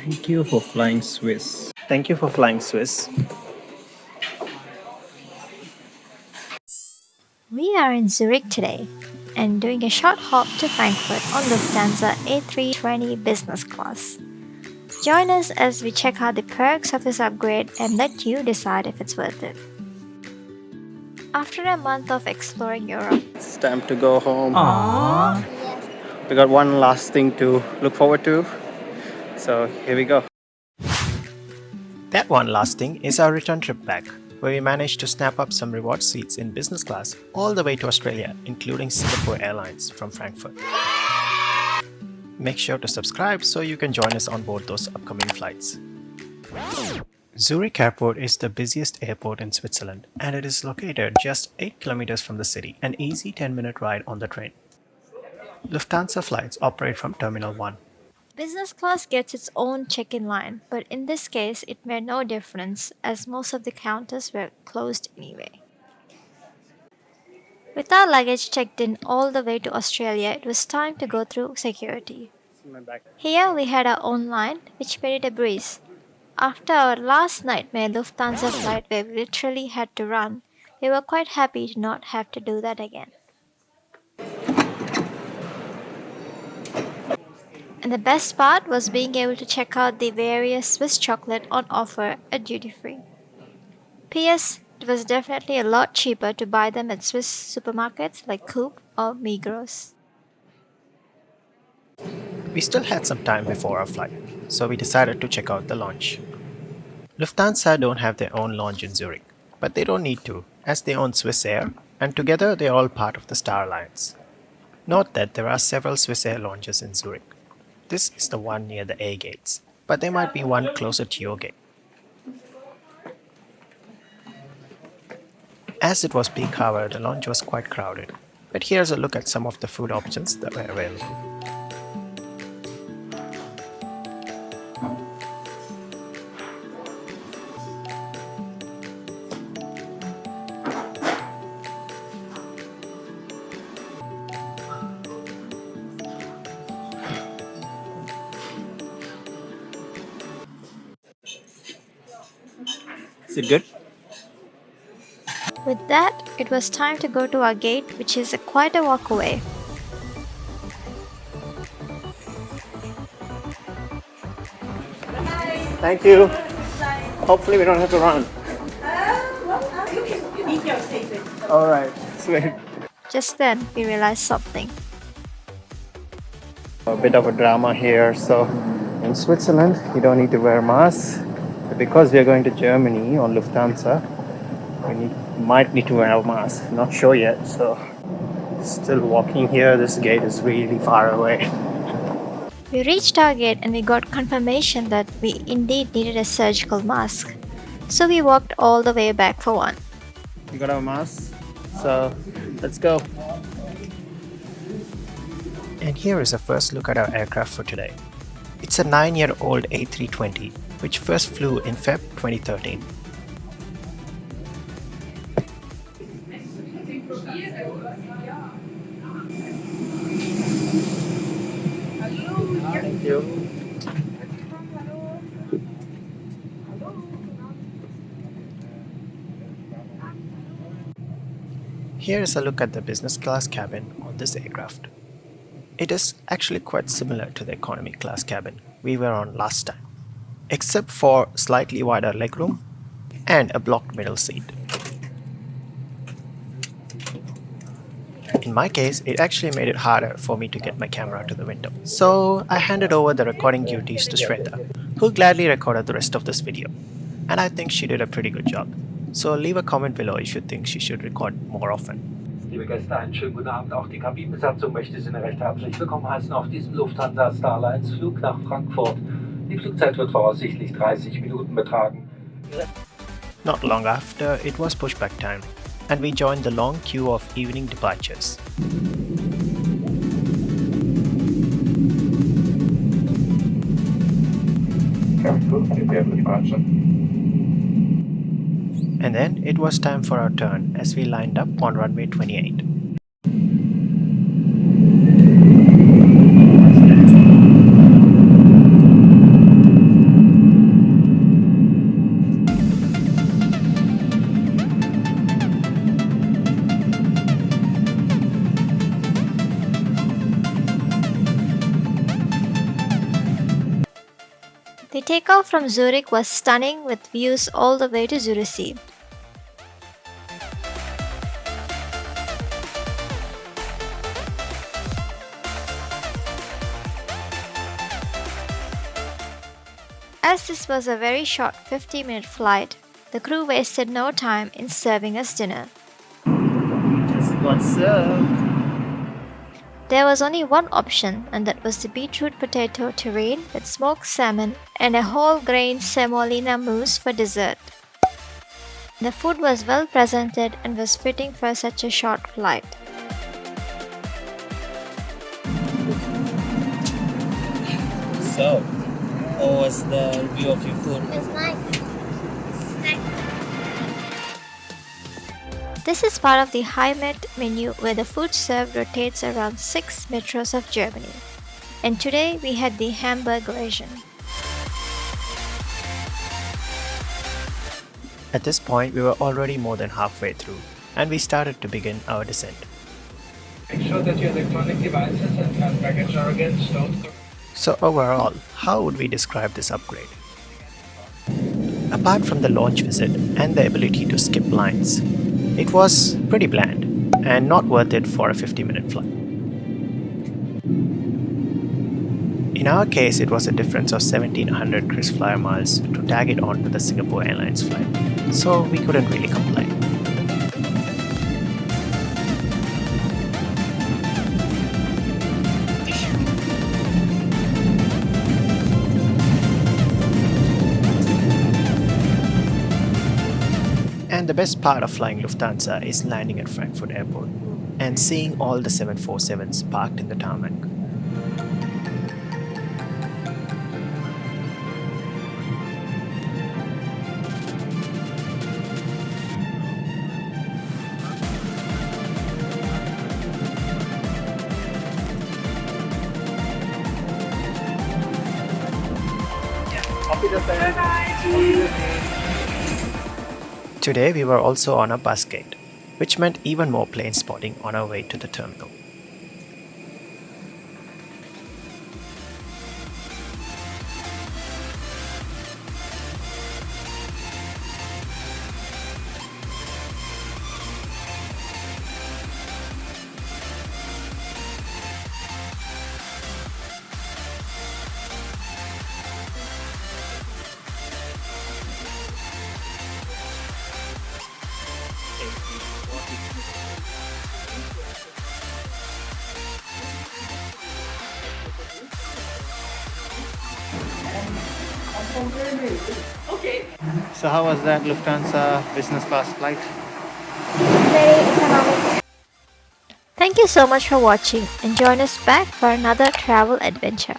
Thank you for flying Swiss. Thank you for flying Swiss. We are in Zurich today and doing a short hop to Frankfurt on Lufthansa A320 business class. Join us as we check out the perks of this upgrade and let you decide if it's worth it. After a month of exploring Europe, It's time to go home. Aww. We got one last thing to look forward to. So here we go. That one last thing is our return trip back, where we managed to snap up some reward seats in business class all the way to Australia, including Singapore Airlines from Frankfurt. Make sure to subscribe so you can join us on board those upcoming flights. Zurich Airport is the busiest airport in Switzerland, and it is located just 8 kilometers from the city, an easy 10-minute ride on the train. Lufthansa flights operate from Terminal 1. business class gets its own check-in line, but in this case it made no difference as most of the counters were closed anyway. With our luggage checked in all the way to Australia, it was time to go through security. Here we had our own line, which made it a breeze. After our last nightmare Lufthansa flight where we literally had to run, we were quite happy to not have to do that again. And the best part was being able to check out the various Swiss chocolate on offer at duty free. P.S. It was definitely a lot cheaper to buy them at Swiss supermarkets like Coop or Migros. We still had some time before our flight, so we decided to check out the lounge. Lufthansa don't have their own lounge in Zurich, but they don't need to, as they own Swiss Air, and together they are all part of the Star Alliance. Note that there are several Swiss Air lounges in Zurich. This is the one near the A gates, but there might be one closer to your gate. As it was peak hour, the lounge was quite crowded, but here's a look at some of the food options that were available. Is it good? With that, it was time to go to our gate, which is quite a walk away. Thank you. Hopefully we don't have to run. Alright, sweet. Just then, we realized something. A bit of a drama here. So in Switzerland, you don't need to wear masks. But because we are going to Germany on Lufthansa, might need to wear a mask. Not sure yet. So still walking here. This gate is really far away. We reached our gate and we got confirmation that we indeed needed a surgical mask. So we walked all the way back for one. You got our mask? So let's go. And here is a first look at our aircraft for today. It's a 9-year-old A320, which first flew in Feb 2013. Thank you. Here is a look at the business class cabin on this aircraft. It is actually quite similar to the economy class cabin we were on last time, except for slightly wider legroom and a blocked middle seat. In my case, it actually made it harder for me to get my camera to the window. So I handed over the recording duties to Shweta, who gladly recorded the rest of this video. And I think she did a pretty good job. So leave a comment below if you think she should record more often. Liebe Gäste, einen schönen guten Abend. Auch die Kabinenbesatzung möchte Sie recht herzlich willkommen heißen auf diesem Lufthansa Star Alliance Flug nach Frankfurt. Die Flugzeit wird voraussichtlich 30 Minuten betragen. Not long after, it was pushback time, and we joined the long queue of evening departures. And then it was time for our turn as we lined up on runway 28. The takeoff from Zurich was stunning with views all the way to Zurich. As this was a very short 50-minute flight, the crew wasted no time in serving us dinner. Just got served. There was only one option, and that was the beetroot potato terrine with smoked salmon and a whole grain semolina mousse for dessert. The food was well presented and was fitting for such a short flight. So, how was the review of your food? It's nice. This is part of the Heimat menu where the food served rotates around 6 metros of Germany. And today we had the Hamburg version. At this point, we were already more than halfway through, and we started to begin our descent. Make sure that your electronic devices and hand baggage are again stowed. So overall, how would we describe this upgrade? Apart from the launch visit and the ability to skip lines, it was pretty bland and not worth it for a 50-minute flight. In our case, it was a difference of 1700 KrisFlyer miles to tag it onto the Singapore Airlines flight, so we couldn't really complain. And the best part of flying Lufthansa is landing at Frankfurt Airport and seeing all the 747s parked in the tarmac. Today we were also on a bus gate, which meant even more plane spotting on our way to the terminal. So, how was that Lufthansa business class flight? Very economic. Thank you so much for watching and join us back for another travel adventure.